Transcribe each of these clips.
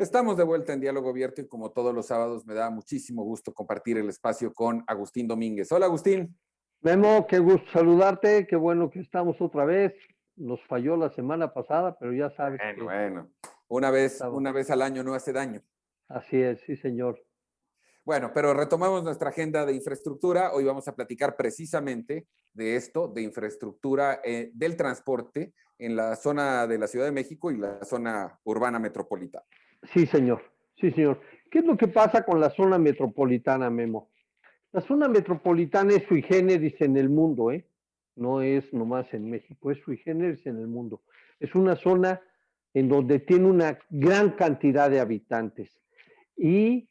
Estamos de vuelta en Diálogo Abierto y como todos los sábados me da muchísimo gusto compartir el espacio con Agustín Domínguez. Hola, Agustín. Memo, qué gusto saludarte, qué bueno que estamos otra vez. Nos falló la semana pasada, pero ya sabes que Bueno, una vez al año no hace daño. Así es, sí, señor. Bueno, pero retomamos nuestra agenda de infraestructura. Hoy vamos a platicar precisamente de esto, de infraestructura del transporte en la zona de la Ciudad de México y la zona urbana metropolitana. Sí, señor. Sí, señor. ¿Qué es lo que pasa con la zona metropolitana, Memo? La zona metropolitana es sui generis en el mundo, ¿eh? No es nomás en México, es sui generis en el mundo. Es una zona en donde tiene una gran cantidad de habitantes y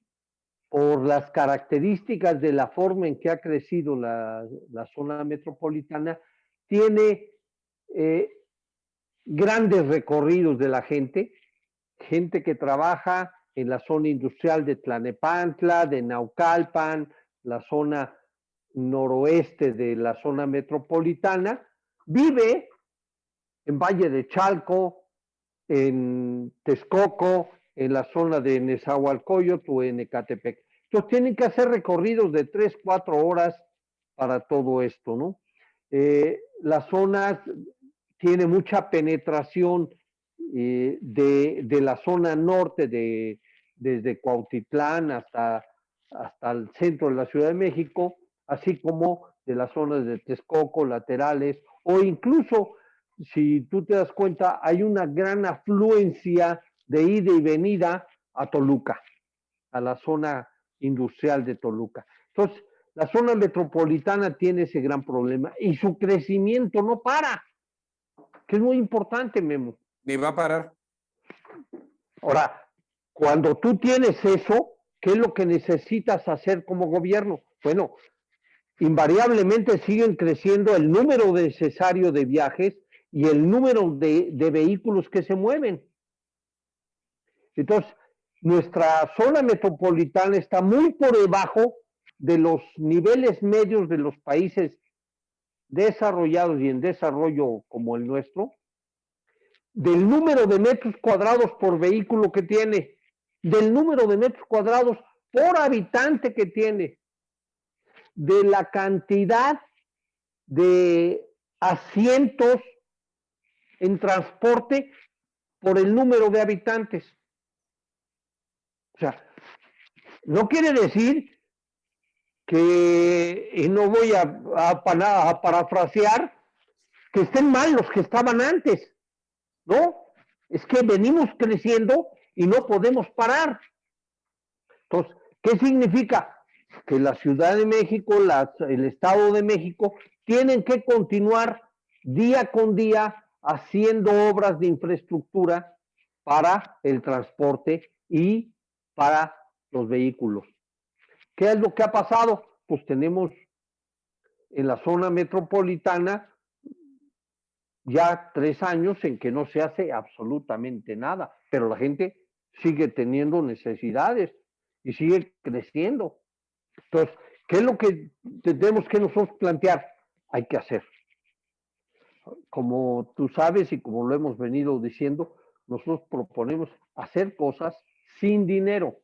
por las características de la forma en que ha crecido la zona metropolitana, tiene eh, grandes recorridos de la gente que trabaja en la zona industrial de Tlalnepantla, de Naucalpan, la zona noroeste de la zona metropolitana, vive en Valle de Chalco, en Texcoco, en la zona de Nezahualcóyotl o en Ecatepec. Entonces tienen que hacer recorridos de 3, 4 horas para todo esto, ¿no? Las zonas tiene mucha penetración de la zona norte, desde Cuautitlán hasta el centro de la Ciudad de México, así como de las zonas de Texcoco, laterales, o incluso, si tú te das cuenta, hay una gran afluencia de ida y venida a Toluca, a la zona industrial de Toluca. Entonces, la zona metropolitana tiene ese gran problema y su crecimiento no para, que es muy importante, Memo. Ni va a parar. Ahora, cuando tú tienes eso, ¿qué es lo que necesitas hacer como gobierno? Bueno, invariablemente siguen creciendo el número necesario de viajes y el número de vehículos que se mueven. Entonces, nuestra zona metropolitana está muy por debajo de los niveles medios de los países desarrollados y en desarrollo como el nuestro, del número de metros cuadrados por vehículo que tiene, del número de metros cuadrados por habitante que tiene, de la cantidad de asientos en transporte por el número de habitantes. O sea, no quiere decir que, y no voy a parafrasear, que estén mal los que estaban antes, ¿no? Es que venimos creciendo y no podemos parar. Entonces, ¿qué significa? Que la Ciudad de México, el Estado de México, tienen que continuar día con día haciendo obras de infraestructura para el transporte y para los vehículos. ¿Qué es lo que ha pasado? Pues tenemos en la zona metropolitana ya 3 años en que no se hace absolutamente nada, pero la gente sigue teniendo necesidades y sigue creciendo. Entonces, ¿qué es lo que tenemos que nosotros plantear? Hay que hacer. Como tú sabes y como lo hemos venido diciendo, nosotros proponemos hacer cosas sin dinero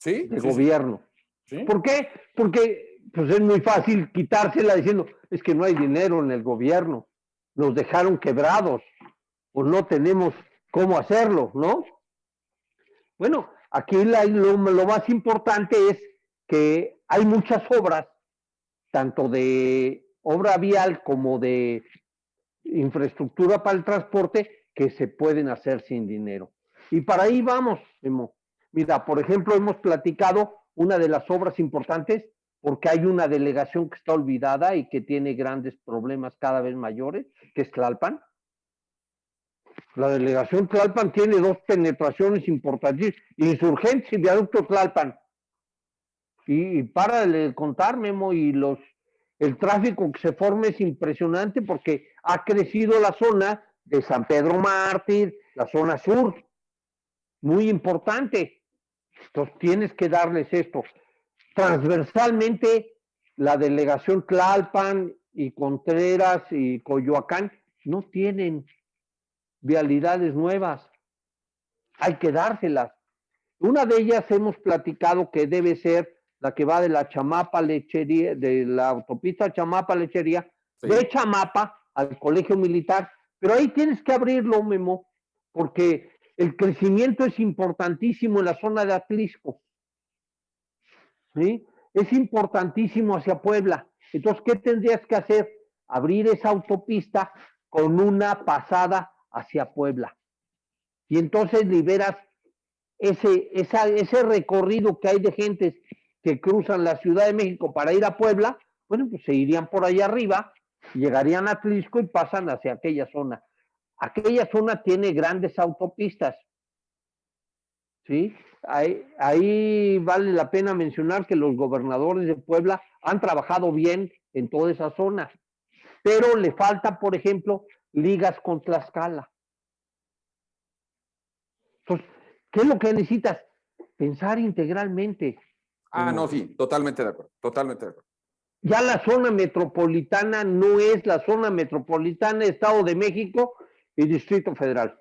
de gobierno. ¿Sí? ¿Por qué? Porque pues es muy fácil quitársela diciendo, es que no hay dinero en el gobierno, nos dejaron quebrados, pues no tenemos cómo hacerlo, ¿no? Bueno, aquí lo más importante es que hay muchas obras, tanto de obra vial como de infraestructura para el transporte, que se pueden hacer sin dinero. Y para ahí vamos, Memo. Mira, por ejemplo, hemos platicado una de las obras importantes, porque hay una delegación que está olvidada y que tiene grandes problemas cada vez mayores, que es Tlalpan. La delegación Tlalpan tiene 2 penetraciones importantes, Insurgentes y Viaducto Tlalpan. Y para de contar, Memo, y el tráfico que se forma es impresionante porque ha crecido la zona de San Pedro Mártir, la zona sur, muy importante. Entonces tienes que darles esto. Transversalmente, la delegación Tlalpan y Contreras y Coyoacán no tienen vialidades nuevas. Hay que dárselas. Una de ellas hemos platicado que debe ser la que va de la Chamapa Lechería, de la autopista Chamapa Lechería, de Sí. Chamapa al Colegio Militar, pero ahí tienes que abrirlo, Memo, porque el crecimiento es importantísimo en la zona de Atlisco, ¿sí? Es importantísimo hacia Puebla. Entonces, ¿qué tendrías que hacer? Abrir esa autopista con una pasada hacia Puebla. Y entonces liberas ese recorrido que hay de gentes que cruzan la Ciudad de México para ir a Puebla. Bueno, pues se irían por allá arriba, llegarían a Atlisco y pasan hacia aquella zona. Aquella zona tiene grandes autopistas, ¿sí? Ahí vale la pena mencionar que los gobernadores de Puebla han trabajado bien en toda esa zona, pero le falta, por ejemplo, ligas con Tlaxcala. Entonces, ¿qué es lo que necesitas? Pensar integralmente. Ah, no, sí, totalmente de acuerdo, totalmente de acuerdo. Ya la zona metropolitana no es la zona metropolitana, Estado de México y Distrito Federal.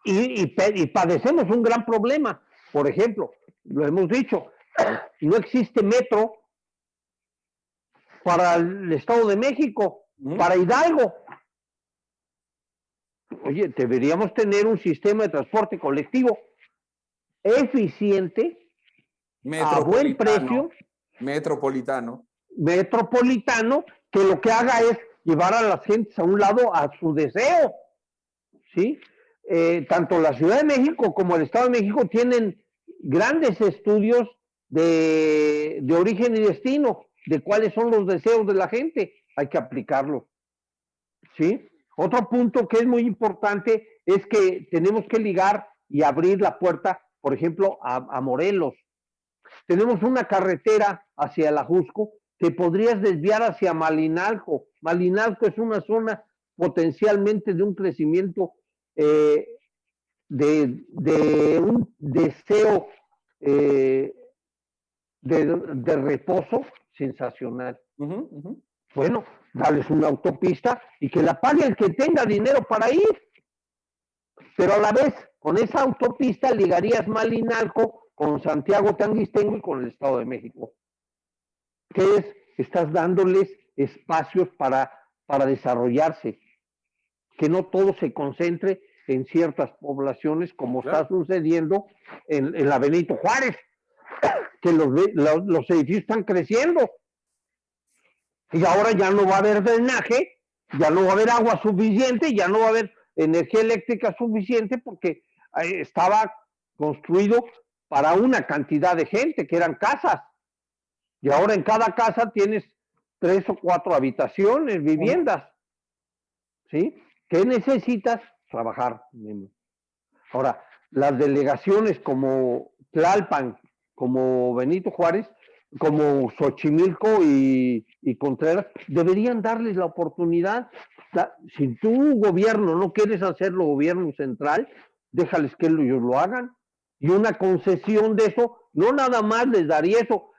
Y padecemos un gran problema. Por ejemplo, lo hemos dicho, no existe metro para el Estado de México, para Hidalgo. Oye, deberíamos tener un sistema de transporte colectivo eficiente, a buen precio, metropolitano, que lo que haga es llevar a las gentes a un lado a su deseo, ¿sí? Tanto la Ciudad de México como el Estado de México tienen grandes estudios de origen y destino, de cuáles son los deseos de la gente, hay que aplicarlos, ¿sí? Otro punto que es muy importante es que tenemos que ligar y abrir la puerta, por ejemplo, a Morelos. Tenemos una carretera hacia el Ajusco que podrías desviar hacia Malinalco. Malinalco es una zona potencialmente de un crecimiento de un deseo de reposo sensacional. Bueno, darles una autopista y que la pague el que tenga dinero para ir. Pero a la vez, con esa autopista ligarías Malinalco con Santiago Tanguistengo y con el Estado de México. ¿Qué es? Estás dándoles espacios para desarrollarse, que no todo se concentre en ciertas poblaciones, como está sucediendo en la Benito Juárez, que los edificios están creciendo y ahora ya no va a haber drenaje, ya no va a haber agua suficiente, ya no va a haber energía eléctrica suficiente porque estaba construido para una cantidad de gente, que eran casas. Y ahora en cada casa tienes 3 o 4 habitaciones, viviendas. ¿Sí? ¿Qué necesitas? Trabajar. Ahora, las delegaciones como Tlalpan, como Benito Juárez, como Xochimilco y Contreras, deberían darles la oportunidad. Si tu gobierno no quieres hacerlo gobierno central, déjales que ellos lo hagan. Y una concesión de eso, no nada más les daría eso,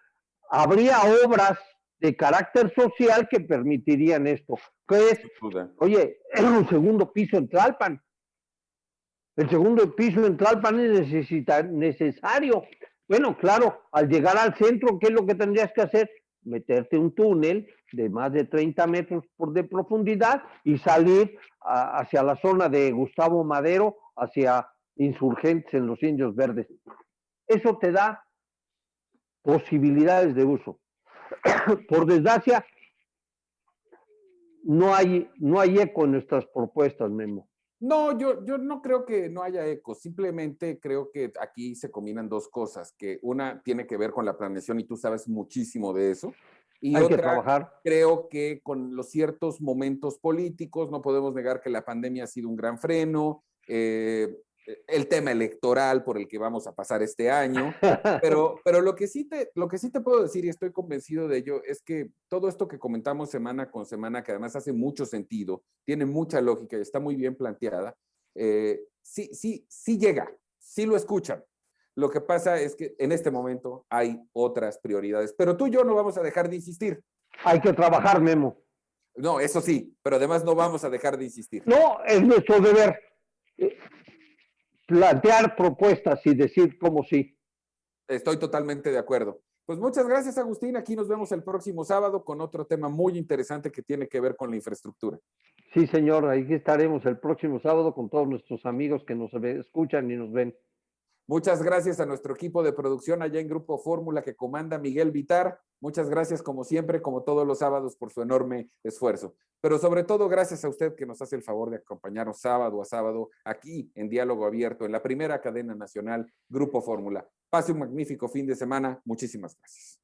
habría obras de carácter social que permitirían esto. ¿Qué es? Oye, es un segundo piso en Tlalpan. El segundo piso en Tlalpan es necesario. Bueno, claro, al llegar al centro, ¿qué es lo que tendrías que hacer? Meterte un túnel de más de 30 metros de profundidad y salir hacia la zona de Gustavo Madero, hacia Insurgentes en los Indios Verdes. Eso te da posibilidades de uso. Por desgracia, no hay eco en nuestras propuestas, Memo. No, yo no creo que no haya eco, simplemente creo que aquí se combinan dos cosas, que una tiene que ver con la planeación y tú sabes muchísimo de eso, y hay otra, que trabajar. Creo que con los ciertos momentos políticos, no podemos negar que la pandemia ha sido un gran freno, el tema electoral por el que vamos a pasar este año, pero lo que sí te puedo decir y estoy convencido de ello es que todo esto que comentamos semana con semana, que además hace mucho sentido, tiene mucha lógica y está muy bien planteada, sí llega, sí lo escuchan. Lo que pasa es que en este momento hay otras prioridades, pero tú y yo no vamos a dejar de insistir. Hay que trabajar, Memo. No, eso sí, pero además no vamos a dejar de insistir. No, es nuestro deber. plantear propuestas y decir cómo sí. Estoy totalmente de acuerdo. Pues muchas gracias, Agustín. Aquí nos vemos el próximo sábado con otro tema muy interesante que tiene que ver con la infraestructura. Sí, señor, ahí estaremos el próximo sábado con todos nuestros amigos que nos escuchan y nos ven. Muchas gracias a nuestro equipo de producción allá en Grupo Fórmula que comanda Miguel Vitar. Muchas gracias como siempre, como todos los sábados, por su enorme esfuerzo. Pero sobre todo gracias a usted que nos hace el favor de acompañarnos sábado a sábado aquí en Diálogo Abierto, en la primera cadena nacional Grupo Fórmula. Pase un magnífico fin de semana. Muchísimas gracias.